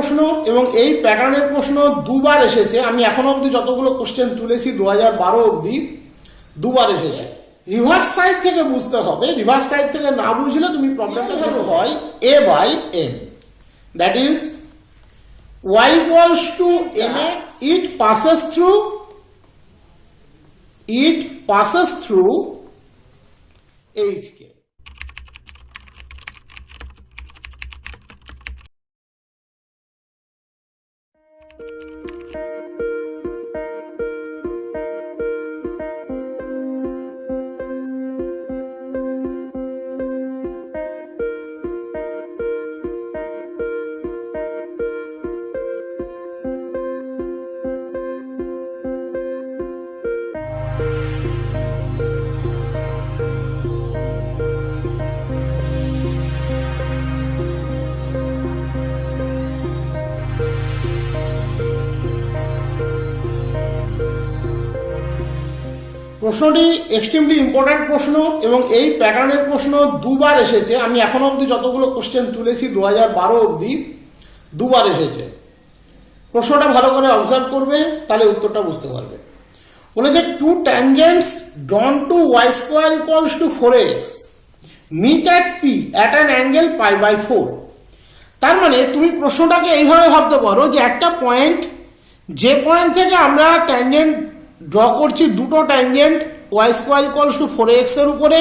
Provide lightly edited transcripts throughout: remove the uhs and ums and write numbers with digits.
প্রশ্ন এবং এই প্যাটার্নের প্রশ্ন দুবার এসেছে। আমি এখনো অবধি যতগুলো কোশ্চেন তুলেছি 2012 অবধি দুবার এসেছে। রিভার্স সাইড থেকে বুঝতে হবে, রিভার্স সাইড থেকে না বুঝলে তুমি প্রবলেমটা ভালো হয় a by m, that is y equals to mx, it passes through hk. প্রশ্নটি এক্সট্রিমলি ইম্পর্ট্যান্ট প্রশ্ন এবং এই প্যাটার্নের প্রশ্ন দুবার এসেছে। আমি এখনো অবধি যতগুলো কোশ্চেন তুলেছি 2012 অবধি দুবার এসেছে। প্রশ্নটা ভালো করে অবজার্ভ করবে, তাহলে উত্তরটা বুঝতে পারবে। বলেছে two tangents drawn to y square equals to 4x meet at p at an angle pi by 4. তার মানে তুমি প্রশ্নটাকে এইভাবে ভাবতে পারো যে একটা পয়েন্ট, যে পয়েন্ট থেকে আমরা ট্যানজেন্ট ড্র করছি, দুটো tangent y square equals two 4x এর উপরে,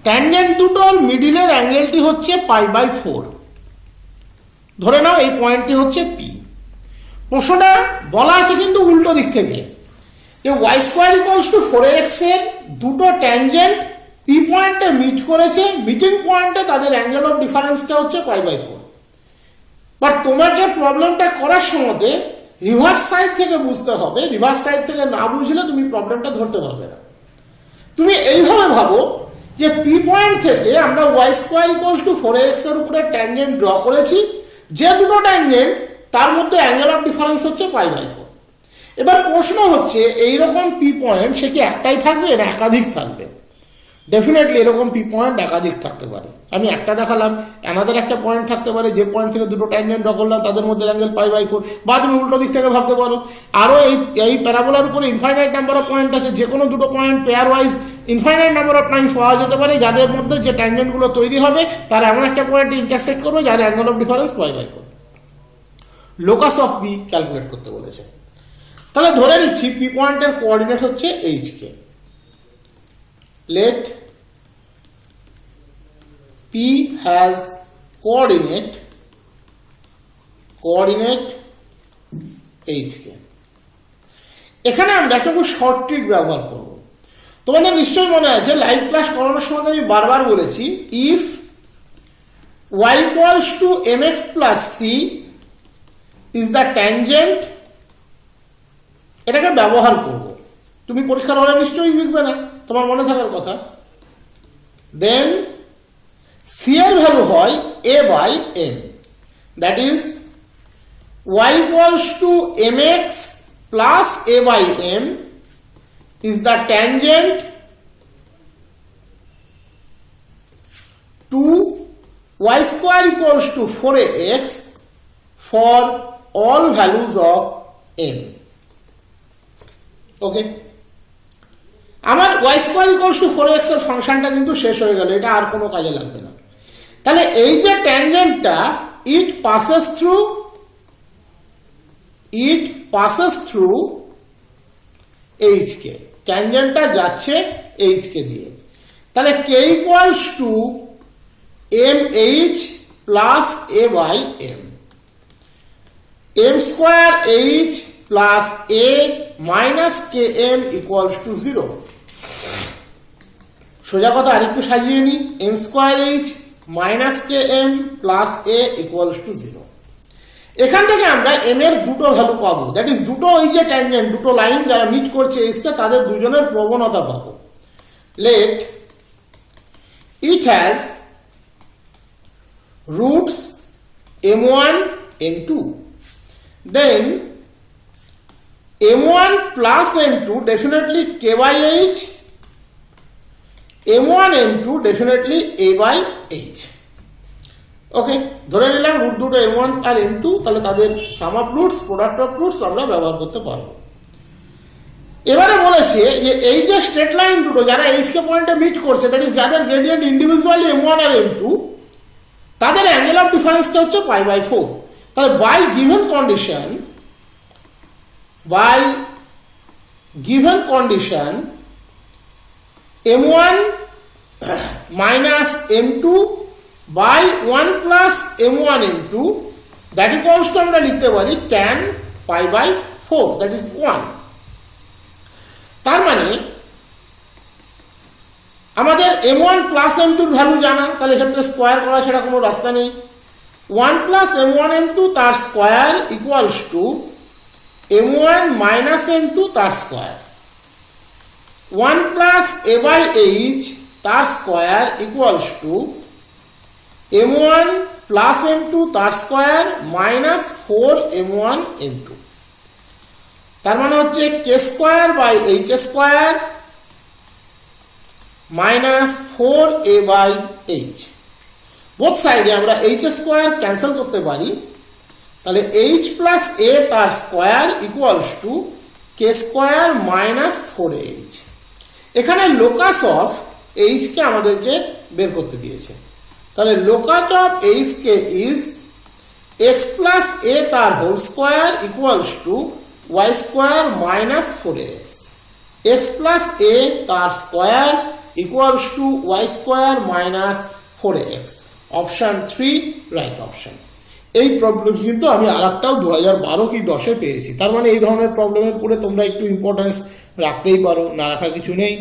ট্যানজেন্ট দুটোর মিডিলের অ্যাঙ্গেলটি হচ্ছে পাই বাই 4। ধরে নাও এই পয়েন্টটি হচ্ছে p। প্রশ্নটা বলা আছে কিন্তু উল্টো দিক থেকে, যে y square equals two 4x এর দুটো ট্যানজেন্ট p পয়েন্টে মিট করেছে, মিটিং পয়েন্টে তাদের অ্যাঙ্গেল অফ ডিফারেন্সটা হচ্ছে পাই বাই 4। বাট তোমাকে প্রবলেমটা করার সময় রিভার্স সাইড থেকে বুঝতে হবে, রিভার্স সাইড থেকে না বুঝলে তুমি প্রবলেমটা ধরতে পারবে না। তুমি এইভাবে ভাবো যে পি পয়েন্ট থেকে আমরা Y square equals two 4x এর উপরে ট্যানজেন্ট ড্র করেছি, যে দুটো ট্যানজেন্ট তার মধ্যে অ্যাঙ্গেল অফ ডিফারেন্স হচ্ছে পাই বাই 4। এবার প্রশ্ন হচ্ছে এইরকম পি পয়েন্ট সে কি একটাই থাকবে না একাধিক থাকবে? ডেফিনেটলি এরকম পি পয়েন্ট একাধিক থাকতে পারে। আমি একটা দেখালাম, অ্যানাদার একটা পয়েন্ট থাকতে পারে যে পয়েন্ট থেকে দুটো ট্যানজেন্ট ড্র করলাম তাদের মধ্যে অ্যাঙ্গেল পাই বাই 4। বা তুমি উল্টো দিক থেকে ভাবতে পারো, আরও এই প্যারাবোলার উপরে ইনফাইনাইট নাম্বার অফ পয়েন্ট আছে, যে কোনো দুটো point pair wise infinite number of Times পাওয়া যেতে পারে, যাদের মধ্যে যে ট্যানজেন্টগুলো তৈরি হবে তারা এমন একটা পয়েন্ট ইন্টারসেক্ট করবে যার angle of difference pi by 4। Locus of P calculate করতে বলেছে। তাহলে ধরে নিচ্ছি পি পয়েন্টের কোঅর্ডিনেট হচ্ছে HK. Let P has coordinate HK। এখানে আমরা একটা খুব শর্ট ট্রিক ব্যবহার করব। তোমাদের নিশ্চয়ই মনে আছে লাইভ ক্লাস করানোর সময় আমি বারবার বলেছি, if y equals to mx plus c is the tangent, এটাকে ব্যবহার করব। তুমি পরীক্ষার হলে নিশ্চয়ই লিখবে না, তোমার মনে থাকার কথা। দেন c এর ভ্যালু হয় a by m, that is y equals to mx plus a by m is the tangent to y square equals to 4x for all values of m. ওকে, আমার y square equals two 4x এর ফাংশনটা কিন্তু শেষ হয়ে গেল, এটা আর কোনো কাজে লাগবে না। তাহলে এই যে ট্যানজেন্টটা ইট পাসেস থ্রু এইচকে, ট্যানজেন্টটা যাচ্ছে এইচকে দিয়ে। তাহলে K equals to M H plus A by M, M square H plus A minus K M equals to 0। সোজা কথা আরেকটু সাজিয়ে নি, M square H minus K M plus A equals to 0। এখান থেকে আমরা M এর দুটো ভ্যালু পাবো, দ্যাট ইজ দুটো ওই যে ট্যানজেন্ট, দুটো লাইন যারা মিট করছে এইচকে, তাদের দুজনের প্রবণতা পাবো। Let it has roots m1 m2, then m1 plus m2 definitely k by h, m1 m2 definitely a by h. Okay, ধরে নিলাম রুট দুটো m1 আর m2, তাহলে তাদের sum of roots, product of roots আমরা ব্যবহার করতে পারবো। এবারে বলেছে যে এই যে স্ট্রেট লাইন দুটো যারা এইচকে পয়েন্টে মিট করছে, দ্যাট ইজ যাদের গ্রেডিয়েন্ট ইন্ডিভিজুয়ালি m1 আর m2, তাদের অ্যাঙ্গেল অফ ডিফারেন্সটা হচ্ছে π/4। তাহলে by given condition m1 minus m2 by 1 plus m1 m2 that equals to আমরা লিখতে পারি tan π/4, that is 1। তার মানে আমাদের m1 plus m2 এর ভ্যালু জানা, তাহলে এক্ষেত্রে স্কোয়ার করা ছাড়া কোনো রাস্তা নেই। 1 plus m1 m2 তার square equals two m1 minus m2 তার স্কোয়ার। 1 plus a/h তার square equals two m1 plus m2 তার স্কোয়ার মাইনাস 4m1 m2। তার মানে হচ্ছে k square by h square minus 4a/h। Both সাইডে আমরা h স্কোয়ার ক্যান্সেল করতে পারি, তাহলে h প্লাস a তার square equals to k square minus 4ah। এখানে লোকাস অফ h কে আমাদেরকে বের করতে দিয়েছে, তাহলে লোকাস অফ h কে ইজ x প্লাস a তার whole square equals to y square minus 4x। x plus a তার square equals to y square minus 4x। Option 3 right option. এই problem কিন্তু আমি আরেকটাও 2012 কি 10-এ পেয়েছি। তার মানে এই ধরনের প্রবলেমের পরে তোমরা একটু ইম্পর্টেন্স রাখতেই পারো, না রাখার কিছু নেই।